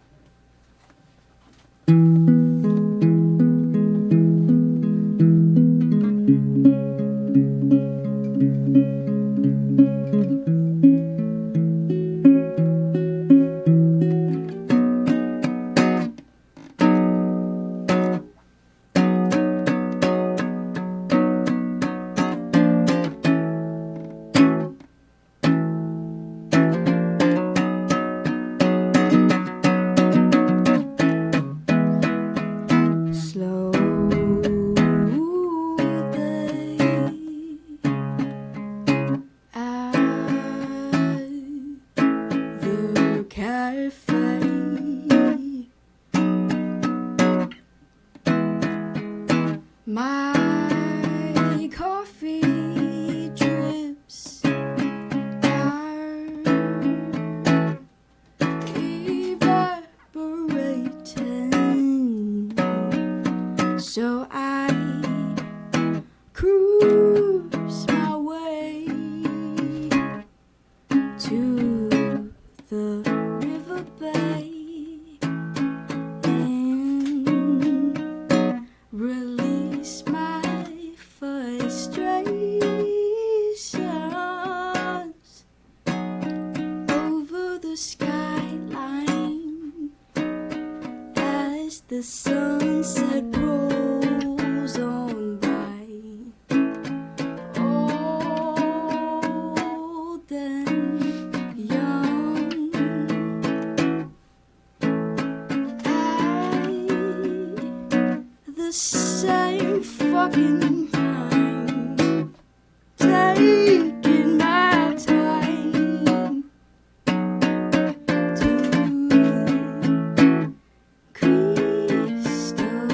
K: sunset rolls on by, old and young, at the same fucking time, taking my time to crystal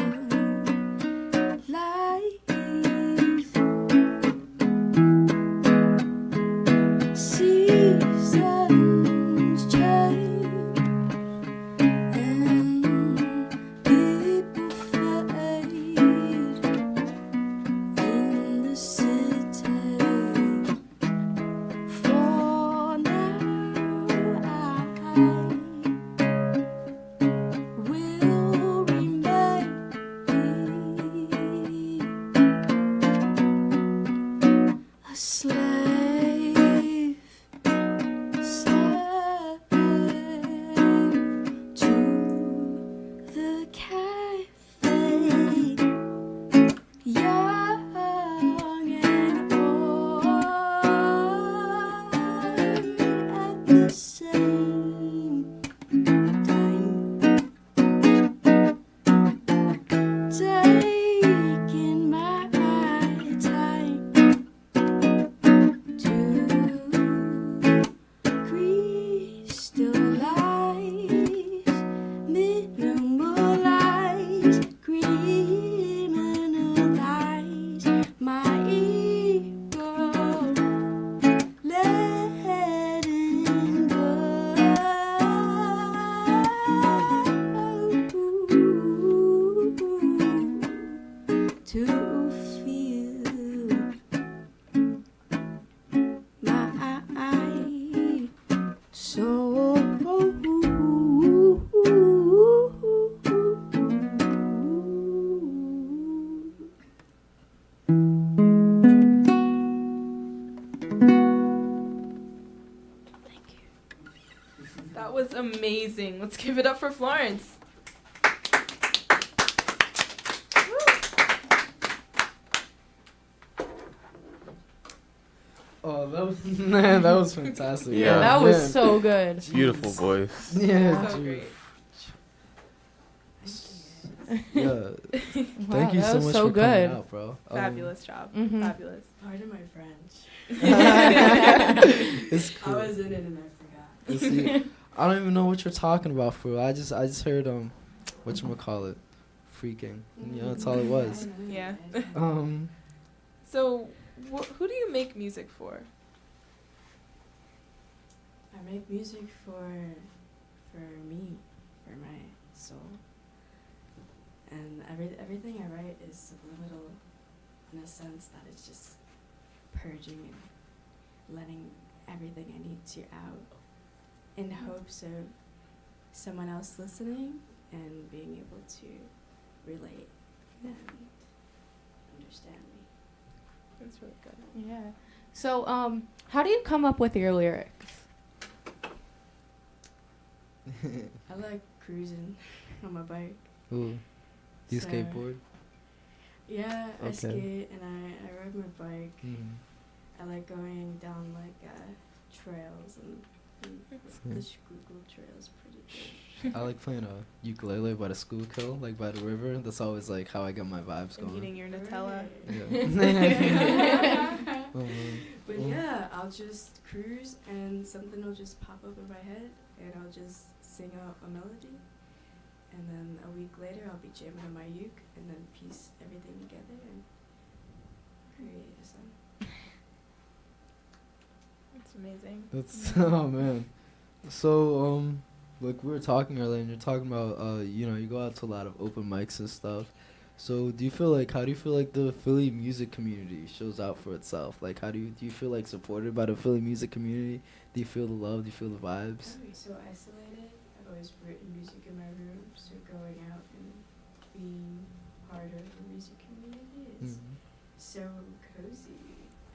K: life. Seasons change and people fade in the city. For now, I will remain a slave, slave to the cafe, young and old at the same time, taking my time to crystallize, minimalize, criminalize my ego, letting go to feel my soul.
J: That was amazing. Let's give it up for Florence.
C: Oh, that was man, that was fantastic.
B: Yeah.
A: That was
C: Man.
A: so good.
B: Beautiful voice.
C: Yeah,
J: So
C: dude.
J: great.
C: Yeah.
A: Wow,
C: Thank you
A: that
C: so
A: was
C: much
A: so
C: for
A: good.
C: coming out, bro.
J: Fabulous job.
A: Mhm.
J: Fabulous.
U: Pardon my French.
C: It's
U: I
C: cool.
U: was in it and I forgot.
C: You see, I don't even know what you're talking about, fool. I just heard whatchamacallit, freaking. You know, that's all it was.
J: Yeah.
C: So,
J: So, who do you make music for?
U: I make music for me, for my soul. And everything I write is subliminal in a sense that it's just purging and letting everything I need to out in hopes of someone else listening and being able to relate and understand me.
J: That's really good.
A: Yeah. So, how do you come up with your lyrics?
U: I like cruising on my bike.
C: Ooh. Do you
U: So-
C: skateboard?
U: Yeah, I
C: Okay.
U: skate and I ride my bike.
C: Mhm.
U: I like going down like trails and the Schuylkill Trail is pretty good.
C: I like playing a ukulele by the Schuylkill, like by the river. That's always like how I get my vibes
J: And
C: going.
J: eating your Nutella.
C: Yeah.
U: But
C: Mhm.
U: yeah, I'll just cruise and something will just pop up in my head and I'll just sing out a melody. And then a week later I'll be jamming on my uke and then piece everything together and create a song.
J: That's amazing.
C: That's oh man. So like we were talking earlier, and you're talking about you go out to a lot of open mics and stuff. So how do you feel like the Philly music community shows out for itself? Like do you feel like supported by the Philly music community? Do you feel the love? Do you feel the vibes?
U: I'd be so isolated. I've always written music in my room, so going out and being part of the music community is so cozy.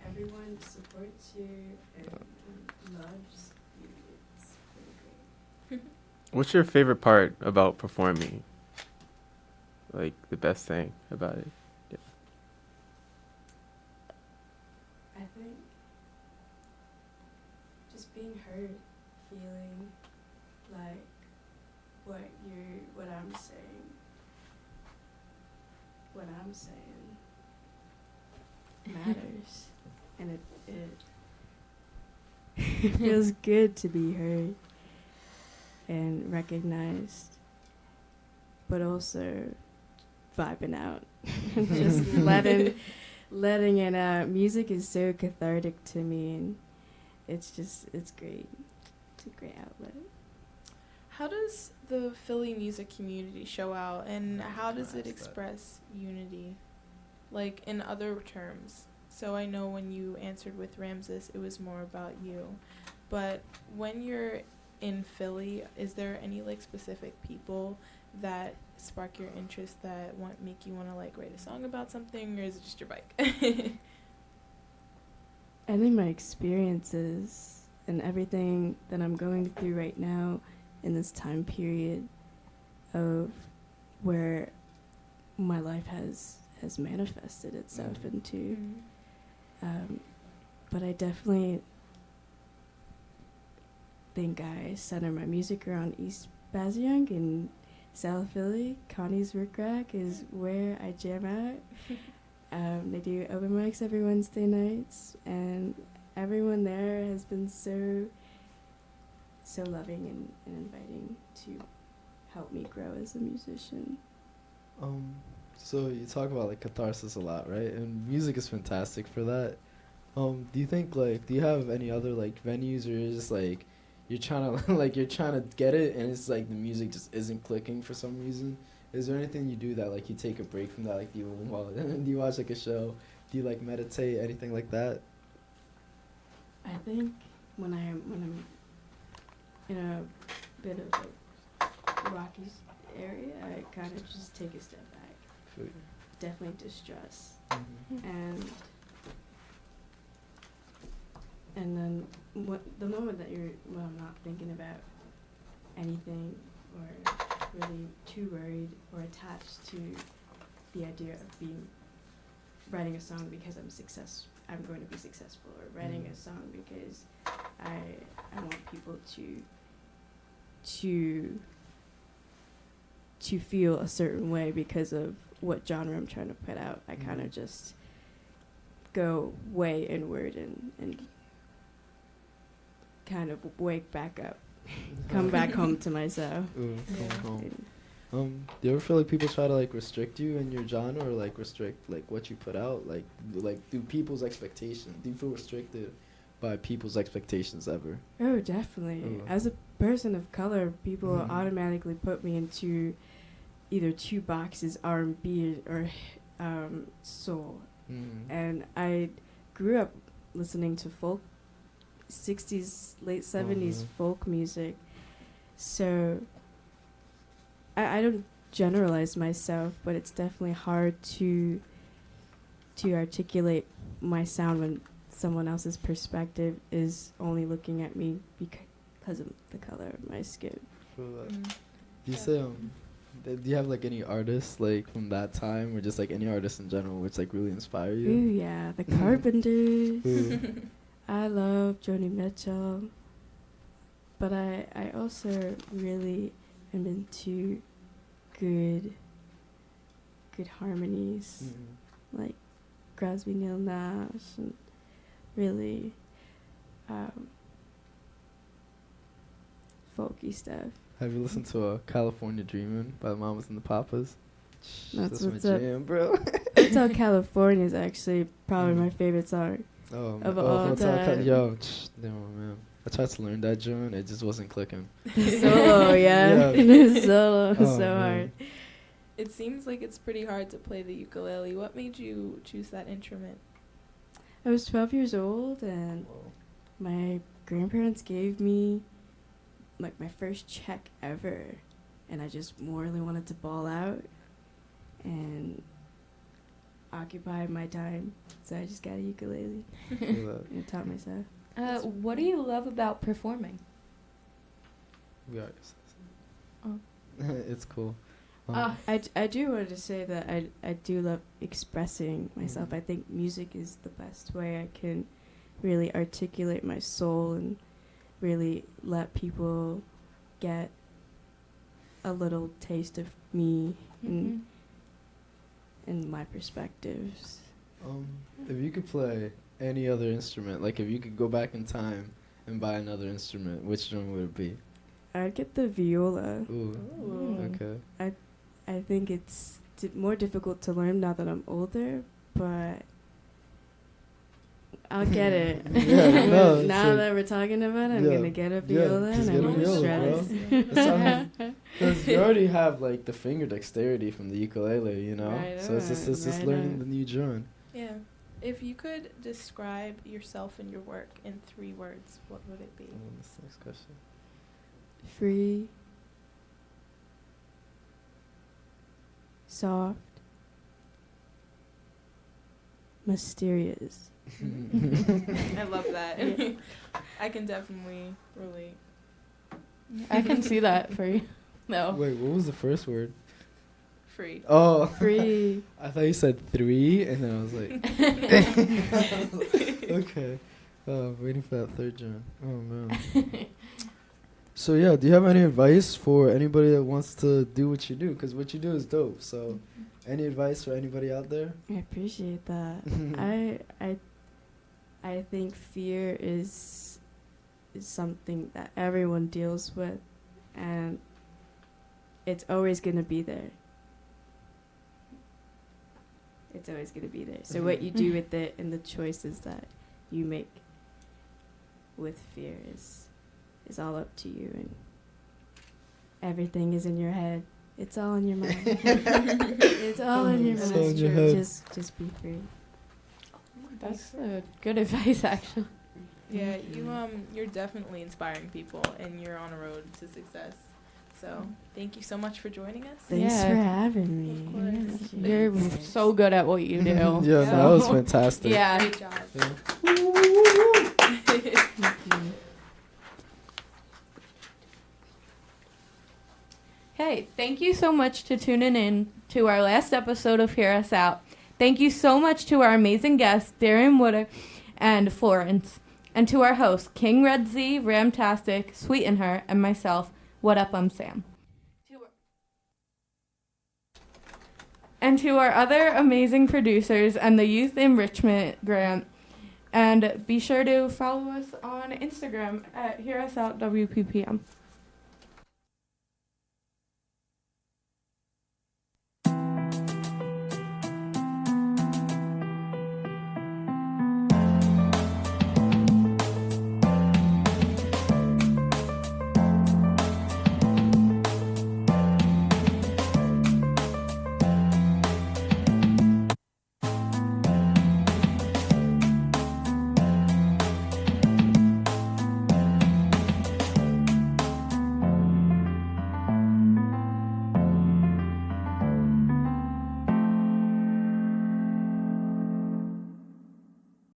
U: Everyone supports you and loves you. It's really great.
B: What's your favorite part about performing? like the best thing about it. Yeah.
U: I think just being heard, feeling like what I'm saying matters, and it feels good to be heard and recognized, but also vibing out, just letting it out. Music is so cathartic to me, and it's great. It's a great outlet.
J: How does the Philly music community show out, and how does it express unity, like in other terms? So I know when you answered with Ramses, it was more about you, but when you're in Philly, is there any like specific people that spark your interest that make you want to like write a song about something, or is it just your bike?
U: I think my experiences and everything that I'm going through right now in this time period of where my life has manifested itself into. But I definitely think I center my music around East Baziang and South Philly. Connie's Rick Rack is where I jam out. They do open mics every Wednesday nights, and everyone there has been so loving and inviting to help me grow as a musician.
C: So you talk about like catharsis a lot, right? And music is fantastic for that. Do you think like, do you have any other like venues, or you're just like you're trying to get it and it's like the music just isn't clicking for some reason? Is there anything you do that like you take a break from that? Like do you watch like a show? Do you like meditate, anything like that?
U: I think when I'm in a bit of a rocky area, I kind of just take a step back. Definitely distress. And then the moment that I'm not thinking about anything or really too worried or attached to the idea of writing a song because I'm going to be successful, or writing a song because I want people to feel a certain way because of what genre I'm trying to put out. I kind of just go way inward and kind of wake back up, come back home to myself.
C: Come home. Do you ever feel like people try to like restrict you in your genre, or like restrict like what you put out? Like do people's expectations? Do you feel restricted by people's expectations ever?
U: Oh, definitely. As a person of color, people automatically put me into either two boxes, R&B or soul. And I grew up listening to folk, 60s, late 70s folk music. So I don't generalize myself, but it's definitely hard to articulate my sound when someone else's perspective is only looking at me because of the color of my skin.
C: Do you say do you have like any artists like from that time, or just like any artists in general which like really inspire you?
U: Ooh, yeah, the Carpenters. I love Joni Mitchell, but I also really am into good harmonies, like Crosby, Neil Nash, and really folky stuff.
C: Have you listened to California Dreamin' by the Mamas and the Papas?
U: That's
C: my jam, bro.
U: Hotel California is actually probably my favorite song of all time.
C: Yo, man. I tried to learn that joint, it just wasn't clicking.
U: Solo, yeah. Solo, so hard.
J: It seems like it's pretty hard to play the ukulele. What made you choose that instrument?
U: I was 12 years old, and my grandparents gave me like my first check ever, and I just morally wanted to ball out and occupy my time, so I just got a ukulele and taught myself.
A: What do you love about performing?
C: It's cool.
U: I do want to say that I do love expressing myself. I think music is the best way I can really articulate my soul and really let people get a little taste of me and my perspectives.
C: If you could play any other instrument, like if you could go back in time and buy another instrument, which one would it be?
U: I'd get the viola.
C: Ooh. Okay.
U: I think it's more difficult to learn now that I'm older, but I'll get it. Now that we're talking about it, I'm gonna get a viola and I won't stress.
C: Because you already have like the finger dexterity from the ukulele, you know.
U: Right
C: so it's just learning the new drum.
J: Yeah. If you could describe yourself and your work in 3 words, what would it be?
C: This next question.
U: Free, soft, mysterious.
J: I love that. I can definitely relate.
A: I can see that for you. No.
C: Wait, what was the first word?
J: Free.
C: Oh.
U: Free.
C: I thought you said 3, and then I was like, okay. Waiting for that third drum. Oh, man. So, yeah, do you have any advice for anybody that wants to do what you do? Because what you do is dope. So, any advice for anybody out there?
U: I appreciate that. I think fear is something that everyone deals with, and it's always going to be there. It's always going to be there. So what you do with it and the choices that you make with fear is all up to you, and everything is in your head. It's all in your mind. It's all in your mind. Just be free.
A: That's good advice, actually.
J: Yeah, you're definitely inspiring people, and you're on a road to success. So thank you so much for joining us.
U: Thanks for having me.
J: Of course.
A: You're so good at what you do.
C: Yeah, that was fantastic.
A: Yeah.
J: Great job.
U: Thank you.
A: Hey, thank you so much to tuning in to our last episode of Hear Us Out. Thank you so much to our amazing guests, Darren Woodard and Florence, and to our hosts, King Red Z, Ramtastic, Sweeten Her, and myself, What Up, I'm Sam. And to our other amazing producers and the Youth Enrichment Grant. And be sure to follow us on Instagram at Hear Us Out WPPM.